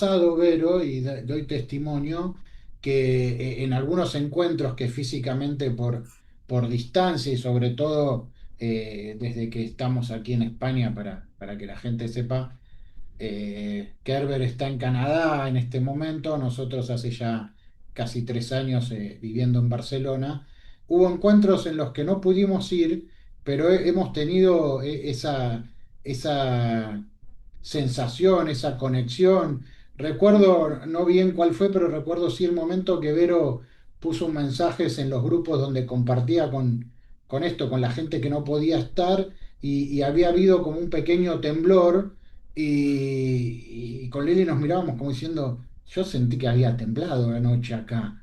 pasado, Vero, y doy testimonio, que en algunos encuentros que físicamente por distancia y sobre todo desde que estamos aquí en España, para que la gente sepa, Kerber está en Canadá en este momento, nosotros hace ya casi 3 años viviendo en Barcelona. Hubo encuentros en los que no pudimos ir, pero hemos tenido esa sensación, esa conexión. Recuerdo, no bien cuál fue, pero recuerdo sí el momento que Vero puso mensajes en los grupos donde compartía con esto, con la gente que no podía estar, y había habido como un pequeño temblor y con Lili nos mirábamos como diciendo, yo sentí que había temblado anoche acá.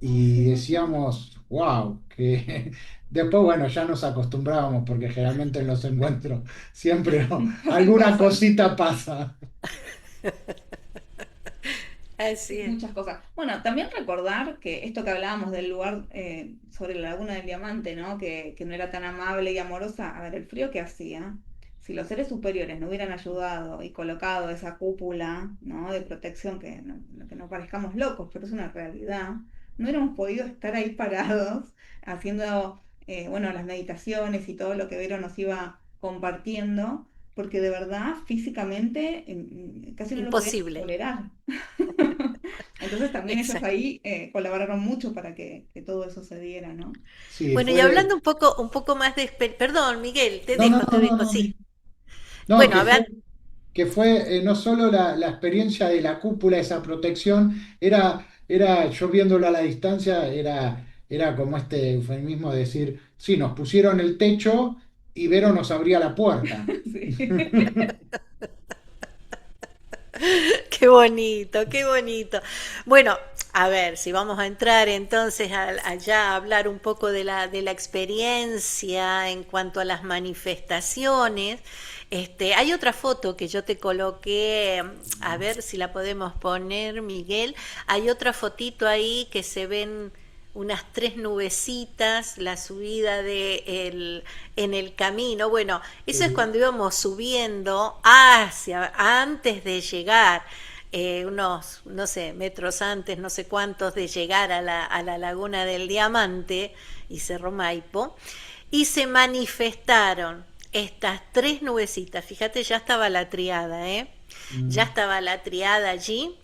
Y decíamos, wow, que después, bueno, ya nos acostumbrábamos porque generalmente en los encuentros siempre alguna Pasan. cosita pasa. Sí, Así es. muchas cosas. Bueno, también recordar que esto que hablábamos del lugar sobre la Laguna del Diamante, ¿no? Que no era tan amable y amorosa. A ver, el frío que hacía. Si los seres superiores no hubieran ayudado y colocado esa cúpula, ¿no? De protección, que no parezcamos locos, pero es una realidad, no hubiéramos podido estar ahí parados haciendo, bueno, las meditaciones y todo lo que Vero nos iba compartiendo, porque de verdad, físicamente, casi no lo podíamos Imposible. tolerar. Entonces también ellos Exacto. ahí colaboraron mucho para que todo eso se diera, ¿no? Sí, Bueno, y fue... hablando un poco más de perdón, Miguel, No, no, te no, no, dejo, no. sí. No, Bueno, a ver, que fue no solo la experiencia de la cúpula, esa protección, yo viéndolo a la distancia, era como este eufemismo de decir, sí, nos pusieron el techo y Vero nos abría la puerta. Sí. qué bonito, qué bonito. Bueno, a ver, si vamos a entrar entonces allá a hablar un poco de la experiencia en cuanto a las manifestaciones. Hay otra foto que yo te coloqué, a ver si la podemos poner, Miguel. Hay otra fotito ahí que se ven unas tres nubecitas, la subida en el camino. Bueno, eso es Sí. cuando íbamos subiendo hacia, antes de llegar, unos, no sé, metros antes, no sé cuántos de llegar a la Laguna del Diamante y Cerro Maipo, y se manifestaron estas tres nubecitas. Fíjate, ya estaba la triada, ¿eh? Ya Mm. estaba la triada allí.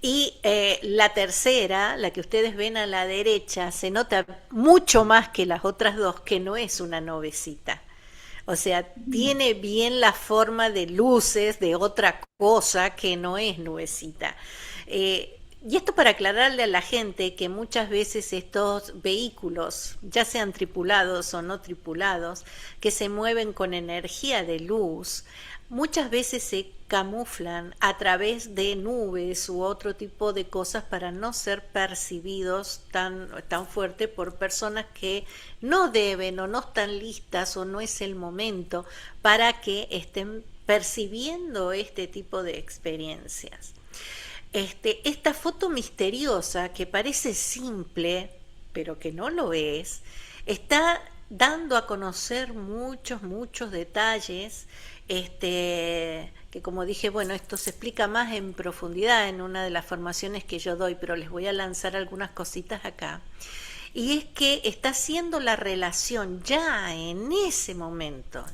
Y la tercera, la que ustedes ven a la derecha, se nota mucho más que las otras dos que no es una nubecita. O sea, tiene bien la forma de luces de otra cosa que no es nubecita. Y esto para aclararle a la gente que muchas veces estos vehículos, ya sean tripulados o no tripulados, que se mueven con energía de luz, muchas veces se camuflan a través de nubes u otro tipo de cosas para no ser percibidos tan fuerte por personas que no deben o no están listas o no es el momento para que estén percibiendo este tipo de experiencias. Esta foto misteriosa que parece simple, pero que no lo es, está dando a conocer muchos detalles, que como dije, bueno, esto se explica más en profundidad en una de las formaciones que yo doy, pero les voy a lanzar algunas cositas acá. Y es que está haciendo la relación ya en ese momento,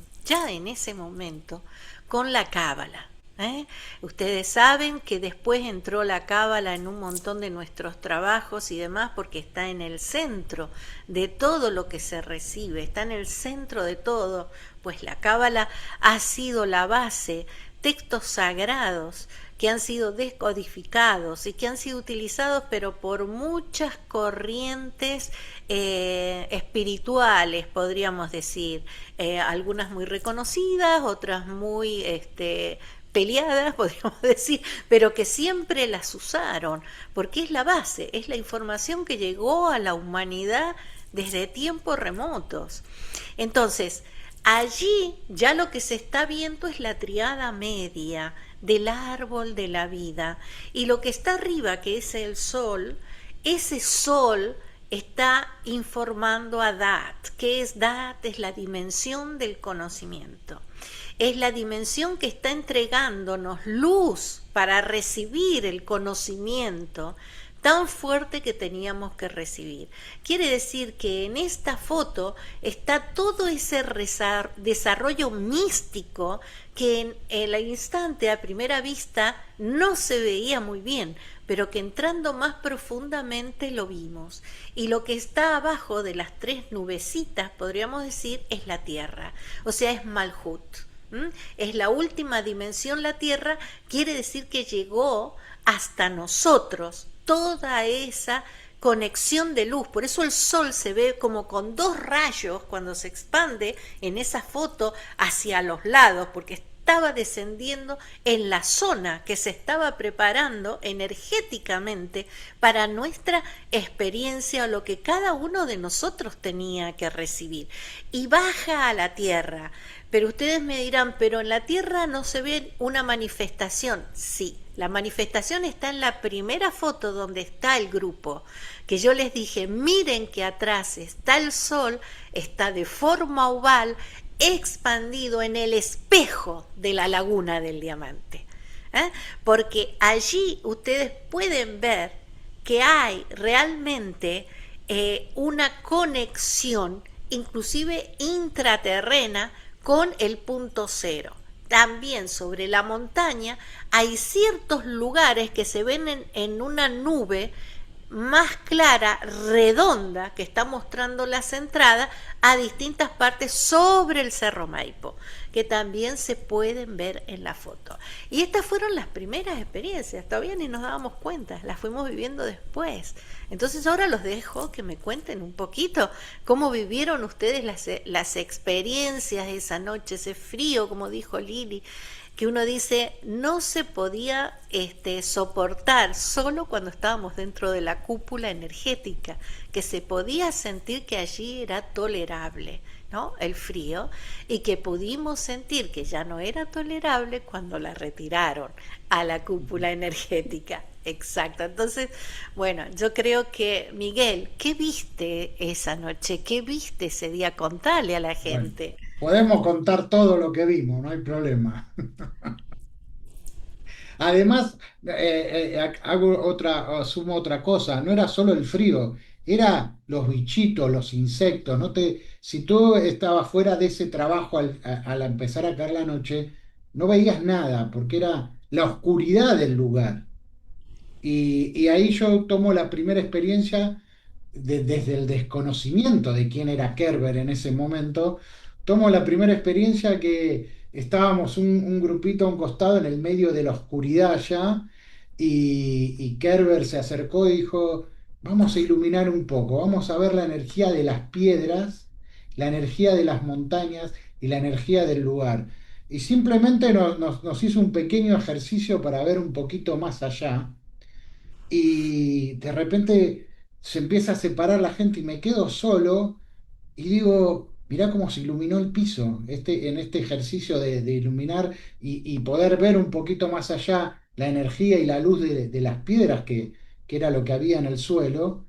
con la cábala. ¿Eh? Ustedes saben que después entró la cábala en un montón de nuestros trabajos y demás porque está en el centro de todo lo que se recibe, está en el centro de todo, pues la cábala ha sido la base, textos sagrados que han sido descodificados y que han sido utilizados pero por muchas corrientes espirituales, podríamos decir, algunas muy reconocidas, otras muy peleadas, podríamos decir, pero que siempre las usaron, porque es la base, es la información que llegó a la humanidad desde tiempos remotos. Entonces, allí ya lo que se está viendo es la triada media del árbol de la vida, y lo que está arriba, que es el sol, ese sol está informando a Dat. ¿Qué es Dat? Es la dimensión del conocimiento. es la dimensión que está entregándonos luz para recibir el conocimiento tan fuerte que teníamos que recibir. Quiere decir que en esta foto está todo ese desarrollo místico que en el instante a primera vista no se veía muy bien, pero que entrando más profundamente lo vimos. Y lo que está abajo de las tres nubecitas, podríamos decir, es la Tierra, o sea, es Malhut. Es la última dimensión, la Tierra, quiere decir que llegó hasta nosotros toda esa conexión de luz. Por eso el sol se ve como con dos rayos cuando se expande en esa foto hacia los lados, porque estaba descendiendo en la zona que se estaba preparando energéticamente para nuestra experiencia o lo que cada uno de nosotros tenía que recibir. Y baja a la tierra. Pero ustedes me dirán, pero en la tierra no se ve una manifestación. Sí, la manifestación está en la primera foto donde está el grupo, que yo les dije, miren que atrás está el sol, está de forma oval, expandido en el espejo de la laguna del diamante. Porque allí ustedes pueden ver que hay realmente una conexión, inclusive intraterrena, con el punto cero. También sobre la montaña hay ciertos lugares que se ven en una nube más clara, redonda, que está mostrando las entradas a distintas partes sobre el Cerro Maipo, que también se pueden ver en la foto. Y estas fueron las primeras experiencias, todavía ni nos dábamos cuenta, las fuimos viviendo después. Entonces ahora los dejo que me cuenten un poquito cómo vivieron ustedes las experiencias de esa noche, ese frío, como dijo Lili, que uno dice no se podía soportar solo cuando estábamos dentro de la cúpula energética, que se podía sentir que allí era tolerable, ¿no? El frío, y que pudimos sentir que ya no era tolerable cuando la retiraron a la cúpula energética. Exacto. Entonces, bueno, yo creo que, Miguel, ¿qué viste esa noche? ¿Qué viste ese día? Contale a la Bueno, gente. podemos contar todo lo que vimos, no hay problema. Además, asumo otra cosa, no era solo el frío, era los bichitos, los insectos. Si tú estabas fuera de ese trabajo al empezar a caer la noche, no veías nada, porque era la oscuridad del lugar. Y ahí yo tomo la primera experiencia desde el desconocimiento de quién era Kerber en ese momento, tomo la primera experiencia que estábamos un grupito a un costado en el medio de la oscuridad ya, y Kerber se acercó y dijo, vamos a iluminar un poco, vamos a ver la energía de las piedras, la energía de las montañas y la energía del lugar. Y simplemente nos hizo un pequeño ejercicio para ver un poquito más allá y de repente se empieza a separar la gente y me quedo solo y digo, mirá cómo se iluminó el piso en este ejercicio de iluminar y poder ver un poquito más allá la energía y la luz de las piedras que era lo que había en el suelo.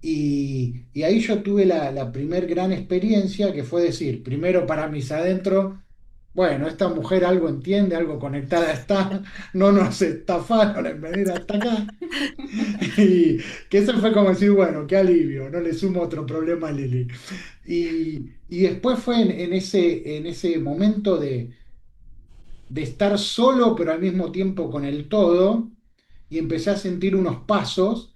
Y ahí yo tuve la primer gran experiencia que fue decir, primero para mis adentro, bueno, esta mujer algo entiende, algo conectada está, no nos estafaron en venir hasta acá. Y que eso fue como decir, bueno, qué alivio, no le sumo otro problema a Lili. Y después fue en ese momento de estar solo, pero al mismo tiempo con el todo, y empecé a sentir unos pasos,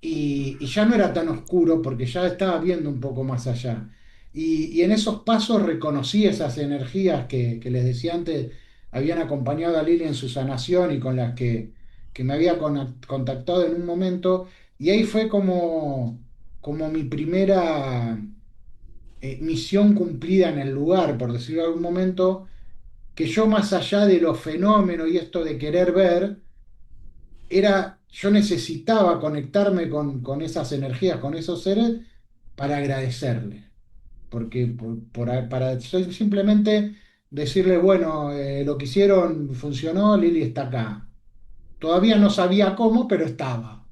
y ya no era tan oscuro porque ya estaba viendo un poco más allá. Y en esos pasos reconocí esas energías que les decía antes, habían acompañado a Lili en su sanación y con las que me había contactado en un momento. Y ahí fue como mi primera misión cumplida en el lugar, por decirlo de algún momento, que yo más allá de los fenómenos y esto de querer ver, yo necesitaba conectarme con esas energías, con esos seres, para agradecerles. Porque para simplemente decirle, bueno, lo que hicieron funcionó, Lili está acá. Todavía no sabía cómo, pero estaba.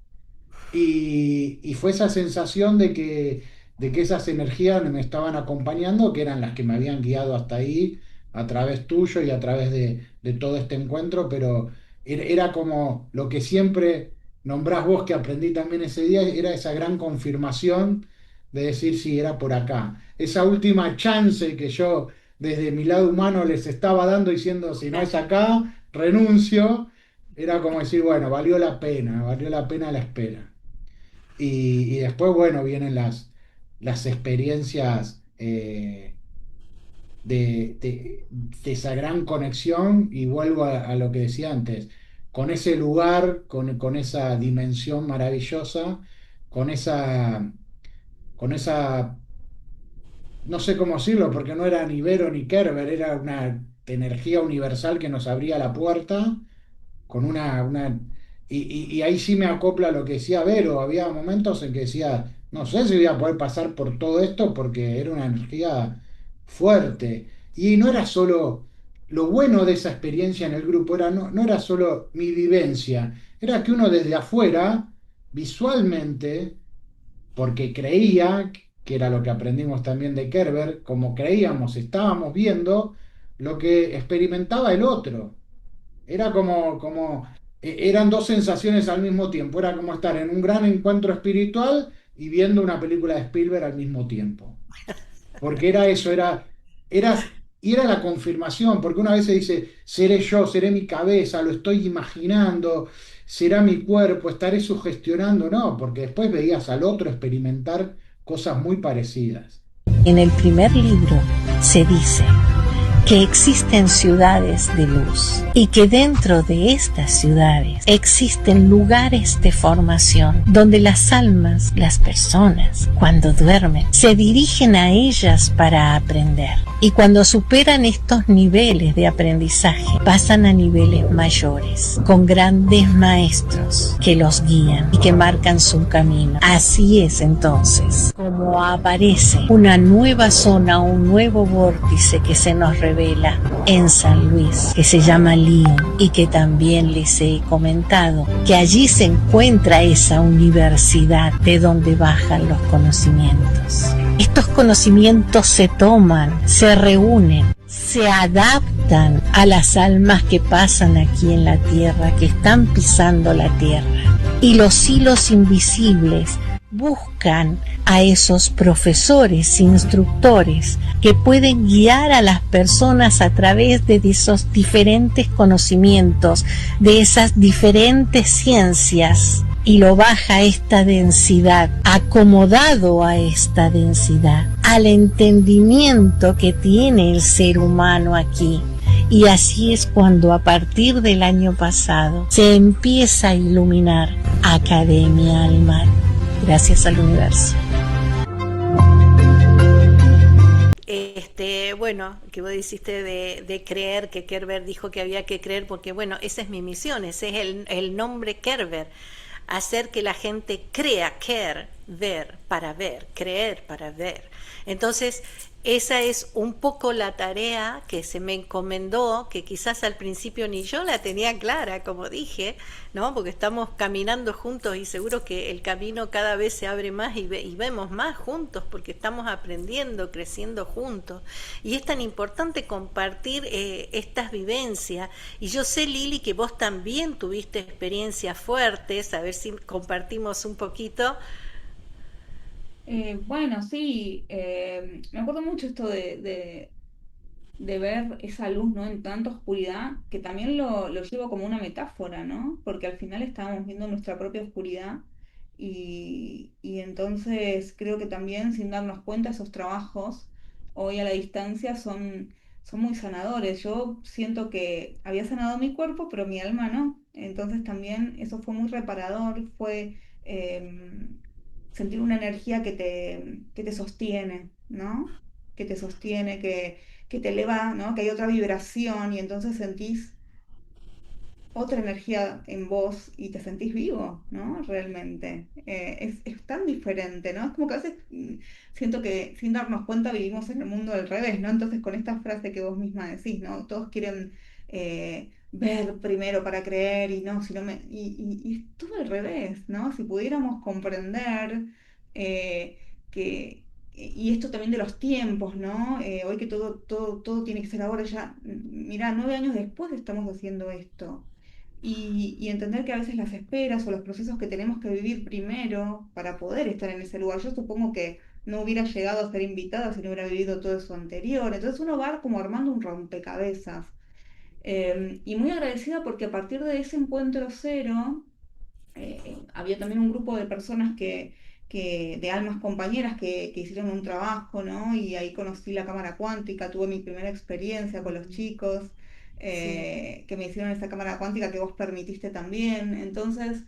Y fue esa sensación de que esas energías me estaban acompañando, que eran las que me habían guiado hasta ahí, a través tuyo y a través de todo este encuentro, pero era como lo que siempre nombrás vos, que aprendí también ese día, era esa gran confirmación de decir si era por acá. Esa última chance que yo desde mi lado humano les estaba dando diciendo, si no es Claro. acá, renuncio, era como decir, bueno, valió la pena la espera. Y después, bueno, vienen las experiencias de esa gran conexión y vuelvo a lo que decía antes, con ese lugar, con esa dimensión maravillosa, con con esa, no sé cómo decirlo, porque no era ni Vero ni Kerber, era una energía universal que nos abría la puerta con y ahí sí me acopla lo que decía Vero, había momentos en que decía, no sé si voy a poder pasar por todo esto porque era una energía fuerte. Y no era solo, lo bueno de esa experiencia en el grupo, no era solo mi vivencia, era que uno desde afuera, visualmente, porque creía, que era lo que aprendimos también de Kerber, como creíamos, estábamos viendo lo que experimentaba el otro. Era eran dos sensaciones al mismo tiempo. Era como estar en un gran encuentro espiritual y viendo una película de Spielberg al mismo tiempo. Porque era eso, y era la confirmación, porque una vez se dice, seré yo, seré mi cabeza, lo estoy imaginando, será mi cuerpo, estaré sugestionando. No, porque después veías al otro experimentar cosas muy parecidas. En el primer libro se dice que existen ciudades de luz y que dentro de estas ciudades existen lugares de formación donde las almas, las personas, cuando duermen, se dirigen a ellas para aprender. Y cuando superan estos niveles de aprendizaje, pasan a niveles mayores, con grandes maestros que los guían y que marcan su camino. Así es entonces como aparece una nueva zona, un nuevo vórtice que se nos revela en San Luis, que se llama Lyon, y que también les he comentado que allí se encuentra esa universidad de donde bajan los conocimientos. Estos conocimientos se toman, se reúnen, se adaptan a las almas que pasan aquí en la tierra, que están pisando la tierra. Y los hilos invisibles buscan a esos profesores, instructores, que pueden guiar a las personas a través de esos diferentes conocimientos, de esas diferentes ciencias, y lo baja a esta densidad, acomodado a esta densidad, al entendimiento que tiene el ser humano aquí. Y así es cuando a partir del año pasado se empieza a iluminar Academia Alma, gracias al universo. Bueno, que vos dijiste de creer, que Kerber dijo que había que creer, porque bueno, esa es mi misión, ese es el nombre Kerber, hacer que la gente crea, creer para ver. Entonces, esa es un poco la tarea que se me encomendó, que quizás al principio ni yo la tenía clara, como dije, ¿no? Porque estamos caminando juntos y seguro que el camino cada vez se abre más y vemos más juntos porque estamos aprendiendo, creciendo juntos. Y es tan importante compartir estas vivencias. Y yo sé, Lili, que vos también tuviste experiencias fuertes, a ver si compartimos un poquito. Bueno, sí, me acuerdo mucho esto de ver esa luz, ¿no? En tanta oscuridad, que también lo llevo como una metáfora, ¿no? Porque al final estábamos viendo nuestra propia oscuridad y entonces creo que también sin darnos cuenta esos trabajos hoy a la distancia son muy sanadores. Yo siento que había sanado mi cuerpo, pero mi alma no. Entonces también eso fue muy reparador, fue sentir una energía que te sostiene, ¿no? Que te sostiene, que te eleva, ¿no? Que hay otra vibración y entonces sentís otra energía en vos y te sentís vivo, ¿no? Realmente. Es tan diferente, ¿no? Es como que a veces siento que sin darnos cuenta vivimos en el mundo al revés, ¿no? Entonces con esta frase que vos misma decís, ¿no? Todos quieren ver primero para creer y no, si no me... y es todo al revés, ¿no? Si pudiéramos comprender que y esto también de los tiempos, ¿no? Hoy que todo tiene que ser ahora, ya, mirá, 9 años después estamos haciendo esto. Y entender que a veces las esperas o los procesos que tenemos que vivir primero para poder estar en ese lugar. Yo supongo que no hubiera llegado a ser invitada si no hubiera vivido todo eso anterior. Entonces uno va como armando un rompecabezas. Y muy agradecida porque a partir de ese encuentro cero, había también un grupo de personas de almas compañeras que hicieron un trabajo, ¿no? Y ahí conocí la cámara cuántica, tuve mi primera experiencia con los chicos Sí. que me hicieron esa cámara cuántica que vos permitiste también. Entonces,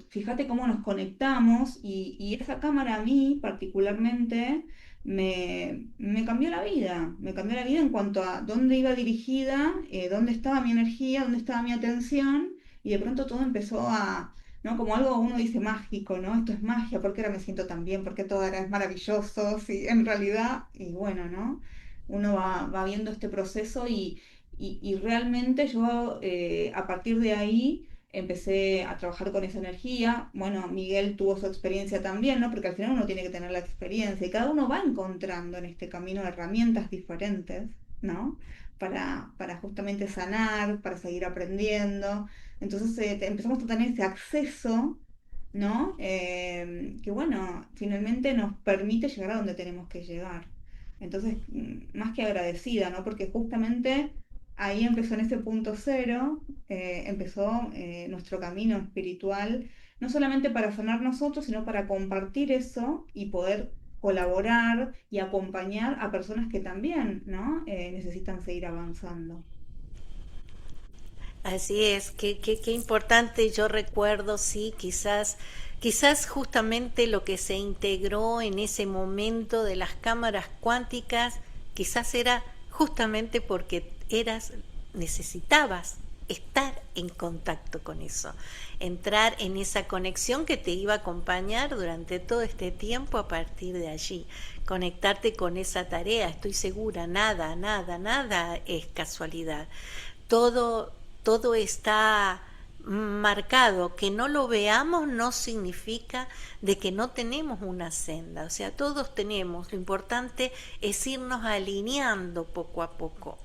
fíjate cómo nos conectamos y esa cámara a mí particularmente me cambió la vida, me cambió la vida en cuanto a dónde iba dirigida, dónde estaba mi energía, dónde estaba mi atención y de pronto todo empezó a, ¿no? Como algo uno dice mágico, ¿no? Esto es magia, ¿por qué ahora me siento tan bien? ¿Por qué todo ahora es maravilloso? Sí, en realidad, y bueno, ¿no? Uno va viendo este proceso y realmente yo a partir de ahí empecé a trabajar con esa energía. Bueno, Miguel tuvo su experiencia también, ¿no? Porque al final uno tiene que tener la experiencia y cada uno va encontrando en este camino herramientas diferentes, ¿no? Para justamente sanar, para seguir aprendiendo. Entonces empezamos a tener ese acceso, ¿no? Que bueno, finalmente nos permite llegar a donde tenemos que llegar. Entonces, más que agradecida, ¿no? Porque justamente ahí empezó en ese punto cero, empezó nuestro camino espiritual, no solamente para sanar nosotros, sino para compartir eso y poder colaborar y acompañar a personas que también, ¿no? Necesitan seguir avanzando. Así es, qué importante. Yo recuerdo, sí, quizás justamente lo que se integró en ese momento de las cámaras cuánticas, quizás era justamente porque necesitabas estar en contacto con eso, entrar en esa conexión que te iba a acompañar durante todo este tiempo a partir de allí, conectarte con esa tarea. Estoy segura, nada es casualidad. Todo, todo está marcado. Que no lo veamos no significa de que no tenemos una senda. O sea, todos tenemos. Lo importante es irnos alineando poco a poco.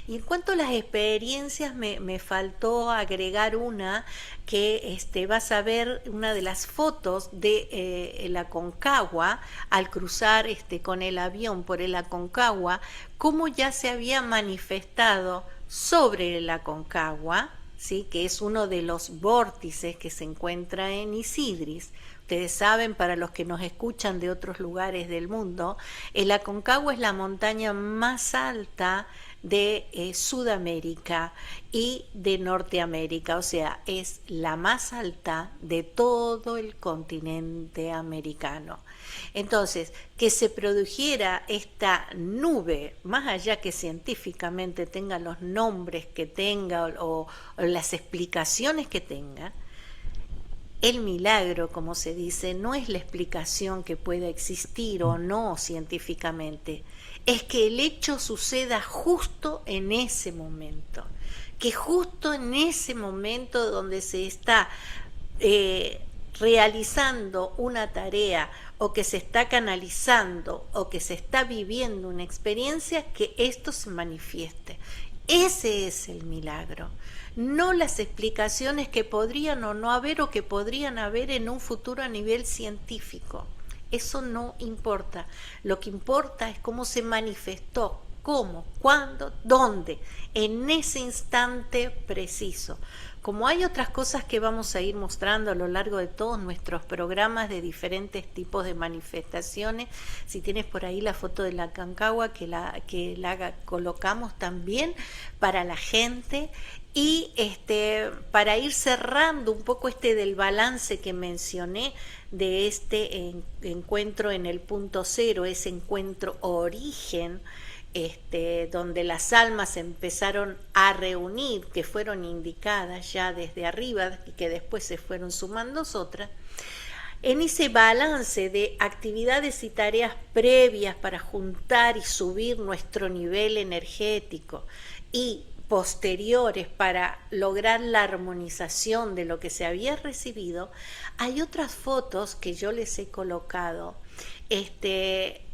Y en cuanto a las experiencias, me faltó agregar una que vas a ver una de las fotos de el Aconcagua al cruzar con el avión por el Aconcagua, cómo ya se había manifestado sobre el Aconcagua, ¿sí? Que es uno de los vórtices que se encuentra en Isidris. Ustedes saben, para los que nos escuchan de otros lugares del mundo, el Aconcagua es la montaña más alta de Sudamérica y de Norteamérica, o sea, es la más alta de todo el continente americano. Entonces, que se produjera esta nube, más allá que científicamente tenga los nombres que tenga o las explicaciones que tenga, el milagro, como se dice, no es la explicación que pueda existir o no científicamente, es que el hecho suceda justo en ese momento, que justo en ese momento donde se está realizando una tarea o que se está canalizando o que se está viviendo una experiencia, que esto se manifieste. Ese es el milagro, no las explicaciones que podrían o no haber o que podrían haber en un futuro a nivel científico. Eso no importa. Lo que importa es cómo se manifestó, cómo, cuándo, dónde, en ese instante preciso. Como hay otras cosas que vamos a ir mostrando a lo largo de todos nuestros programas de diferentes tipos de manifestaciones, si tienes por ahí la foto de la Aconcagua que la colocamos también para la gente. Y para ir cerrando un poco del balance que mencioné de este encuentro en el punto cero, ese encuentro origen, donde las almas empezaron a reunir, que fueron indicadas ya desde arriba y que después se fueron sumando otras, en ese balance de actividades y tareas previas para juntar y subir nuestro nivel energético y posteriores para lograr la armonización de lo que se había recibido, hay otras fotos que yo les he colocado,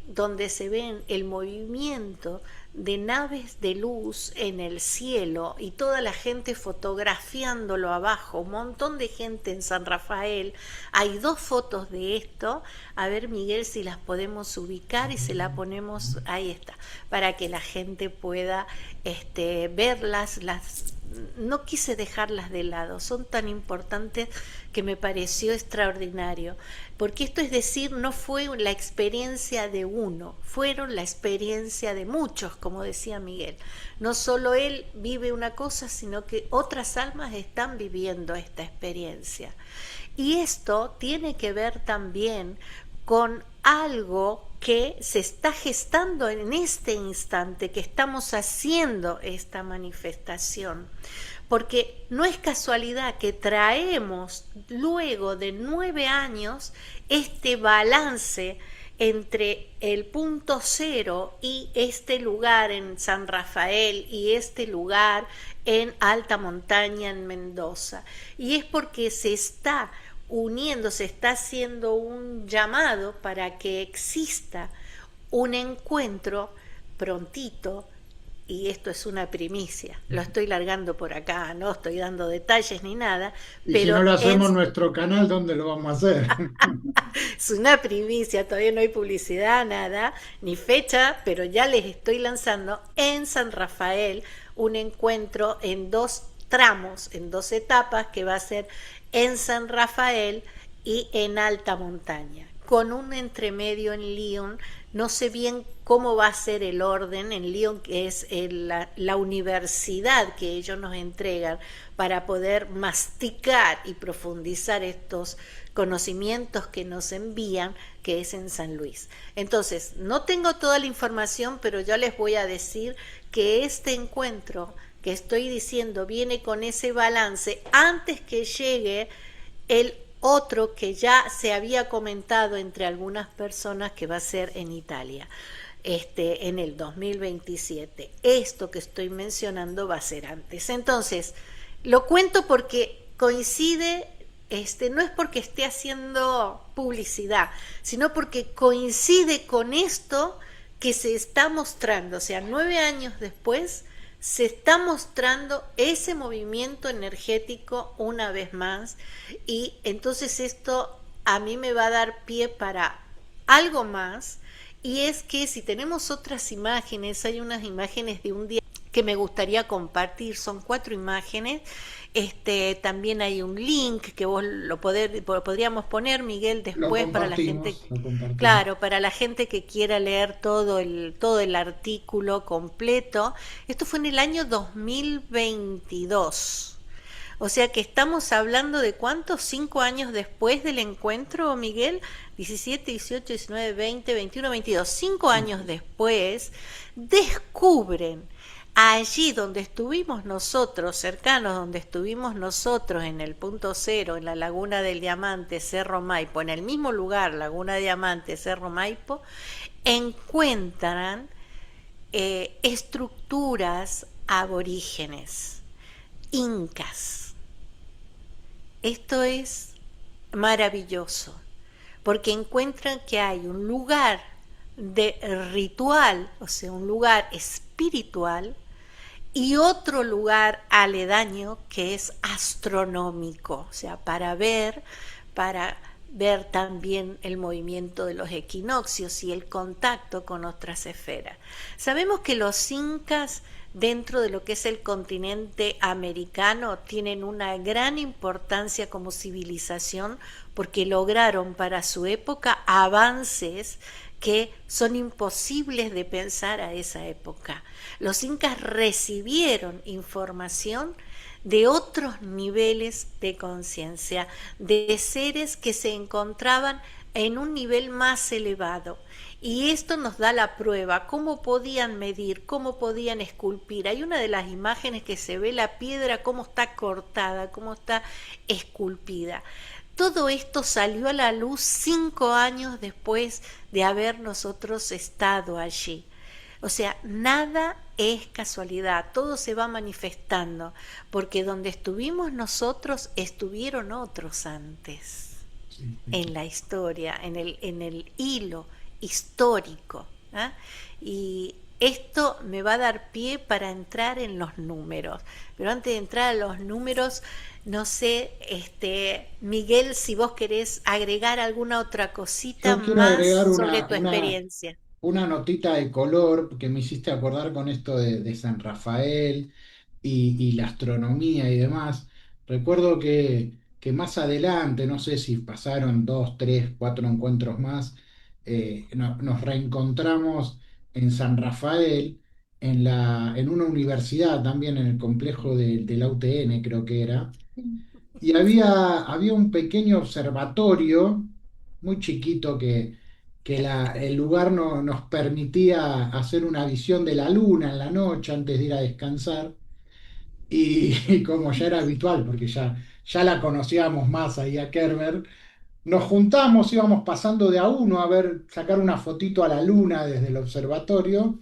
donde se ven el movimiento de naves de luz en el cielo y toda la gente fotografiándolo abajo, un montón de gente en San Rafael. Hay 2 fotos de esto, a ver Miguel si las podemos ubicar y se la ponemos, ahí está, para que la gente pueda verlas. No quise dejarlas de lado, son tan importantes que me pareció extraordinario, porque esto es decir, no fue la experiencia de uno, fueron la experiencia de muchos, como decía Miguel. No solo él vive una cosa, sino que otras almas están viviendo esta experiencia. Y esto tiene que ver también con algo que se está gestando en este instante, que estamos haciendo esta manifestación, porque no es casualidad que traemos luego de 9 años este balance entre el punto cero y este lugar en San Rafael y este lugar en alta montaña en Mendoza, y es porque se está uniendo, se está haciendo un llamado para que exista un encuentro prontito, y esto es una primicia, lo estoy largando por acá, no estoy dando detalles ni nada, Y pero si no lo hacemos en nuestro canal, ¿dónde lo vamos a hacer? es una primicia, todavía no hay publicidad, nada, ni fecha, pero ya les estoy lanzando en San Rafael un encuentro en 2 tramos, en 2 etapas, que va a ser en San Rafael y en alta montaña, con un entremedio en Lyon. No sé bien cómo va a ser el orden en Lyon, que es la universidad que ellos nos entregan para poder masticar y profundizar estos conocimientos que nos envían, que es en San Luis. Entonces, no tengo toda la información, pero yo les voy a decir que este encuentro que estoy diciendo viene con ese balance antes que llegue el otro que ya se había comentado entre algunas personas, que va a ser en Italia en el 2027. Esto que estoy mencionando va a ser antes. Entonces, lo cuento porque coincide, no es porque esté haciendo publicidad, sino porque coincide con esto que se está mostrando. O sea, 9 años después se está mostrando ese movimiento energético una vez más, y entonces esto a mí me va a dar pie para algo más, y es que si tenemos otras imágenes, hay unas imágenes de un día que me gustaría compartir, son 4 imágenes. También hay un link que vos podríamos poner, Miguel, después para la gente, claro, para la gente que quiera leer todo el artículo completo. Esto fue en el año 2022. O sea que estamos hablando de ¿cuántos? 5 años después del encuentro, Miguel. 17, 18, 19, 20, 21, 22. 5 años después descubren allí donde estuvimos nosotros, cercanos donde estuvimos nosotros, en el punto cero, en la Laguna del Diamante, Cerro Maipo, en el mismo lugar, Laguna Diamante, Cerro Maipo, encuentran estructuras aborígenes, incas. Esto es maravilloso, porque encuentran que hay un lugar de ritual, o sea, un lugar espiritual, y otro lugar aledaño que es astronómico, o sea, para ver también el movimiento de los equinoccios y el contacto con otras esferas. Sabemos que los incas, dentro de lo que es el continente americano, tienen una gran importancia como civilización, porque lograron para su época avances que son imposibles de pensar a esa época. Los incas recibieron información de otros niveles de conciencia, de seres que se encontraban en un nivel más elevado. Y esto nos da la prueba, cómo podían medir, cómo podían esculpir. Hay una de las imágenes que se ve la piedra, cómo está cortada, cómo está esculpida. Todo esto salió a la luz 5 años después de haber nosotros estado allí. O sea, nada es casualidad, todo se va manifestando, porque donde estuvimos nosotros estuvieron otros antes, Sí, sí, en la historia, en el hilo histórico. ¿Ah? Y esto me va a dar pie para entrar en los números. Pero antes de entrar a los números, no sé, Miguel, si vos querés agregar alguna otra cosita yo quiero agregar más sobre tu experiencia. una notita de color que me hiciste acordar con esto de San Rafael y la astronomía y demás. Recuerdo que más adelante, no sé si pasaron dos, tres, cuatro encuentros más, nos reencontramos en San Rafael, en una universidad también, en el complejo de la UTN, creo que era, y había un pequeño observatorio muy chiquito el lugar nos permitía hacer una visión de la luna en la noche antes de ir a descansar. Y como ya era habitual, porque ya la conocíamos más ahí a Kerber, nos juntamos, íbamos pasando de a uno a ver, sacar una fotito a la luna desde el observatorio.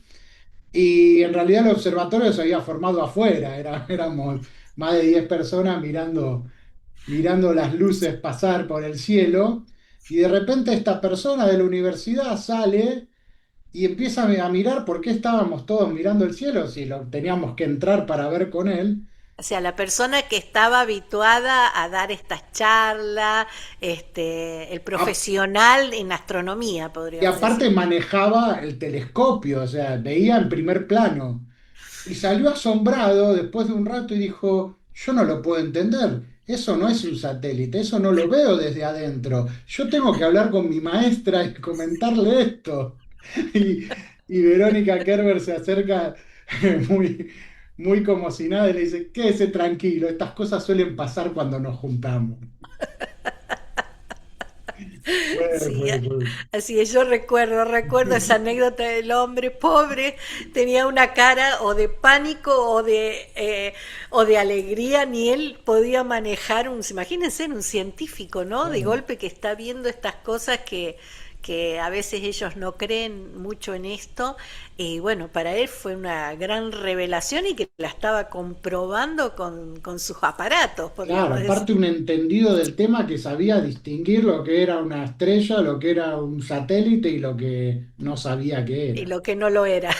Y en realidad el observatorio se había formado afuera, éramos más de 10 personas mirando las luces pasar por el cielo, y de repente esta persona de la universidad sale y empieza a mirar por qué estábamos todos mirando el cielo, si lo teníamos que entrar para ver con él. O sea, la persona que estaba habituada a dar estas charlas, el A- profesional en astronomía, Y podríamos aparte decir. manejaba el telescopio, o sea, veía en primer plano. Y salió asombrado después de un rato y dijo, yo no lo puedo entender, eso no es un satélite, eso no lo veo desde adentro. Yo tengo que hablar con mi maestra y comentarle esto. Y, y Verónica Kerber se acerca muy, muy como si nada y le dice, quédese tranquilo, estas cosas suelen pasar cuando nos juntamos. Fue- Sí, fue- fue- así es, yo recuerdo esa anécdota del hombre pobre, tenía una cara o de pánico o de alegría, ni él podía manejar imagínense en un científico, ¿no? De Claro. golpe que está viendo estas cosas que a veces ellos no creen mucho en esto, y bueno, para él fue una gran revelación y que la estaba comprobando con sus aparatos, Claro, podríamos decir, aparte un entendido del tema que sabía distinguir lo que era una estrella, lo que era un satélite y lo que no sabía que y era. lo que no lo era.